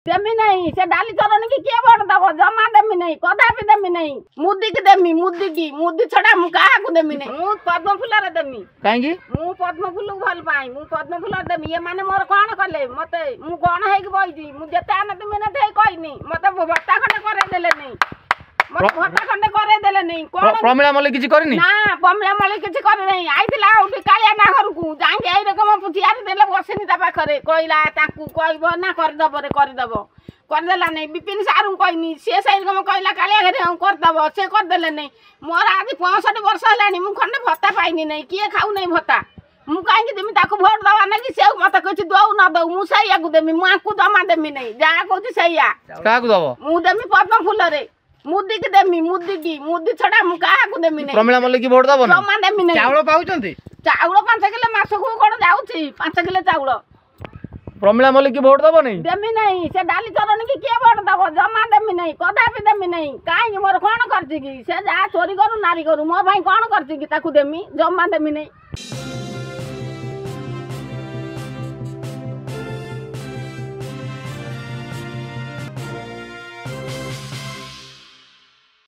देमी नहीं से डाली चरण की किए वोट दब जमा देमी नहीं कदापि देमी नहीं मुद्दी की देमी मुद्दी छड़ा मु काहा को देमी नहीं मु पद्म फूल रे देमी काहेकी मु पद्म फूल भल पाई मु पद्म फूल देमी ये माने मोर कोन कले मते मु कोन हे की बइजी मु जते आन देमी न थे कहनी मते भत्ता खंडे करे देले नहीं मते भत्ता खंडे करे देले नहीं कोन प्रमिला मले किछि करनी ना प्रमिला मले किछि करे नहीं आइतिला उठी कालिया ना घर को जांगे आई रकम पुछियार देले बसेनी ता पाखरे कहला ताकू कहबो ना कर दबो कर देला नहीं विपिन सारू कहनी से सही रकम कहला कालिया घरे हम कर दबो से कर देले नहीं मोर आज 65 वर्ष हलानी मु खंडे भत्ता पाइनी नहीं किए खाऊ नहीं भत्ता मु काहे देमी ताको वोट दवा ना कि से मत कहछि दौ न दौ मु सैया को देमी मु आकू जमा देमी नहीं जा कहछि सैया का को दबो मु देमी पद्म फूल रे मुद्दी की देमी मुद्दी छड़ा मु काहा को देमी नहीं प्रमिला मले की वोट दबो ना जमा देमी नहीं चावल पाउचंती चावल 5 किलो मास को कोन जाउछि 5 किलो चावल प्रमिला मले की वोट दबो नहीं देमी नहीं से डाली चरण की किए वोट दबो जमा देमी नहीं कदापि देमी नहीं काहे मोर कोन करछि की से जा चोरी करू नारी करू मो भाई कोन करछि की ताकू देमी जमा देमी नहीं।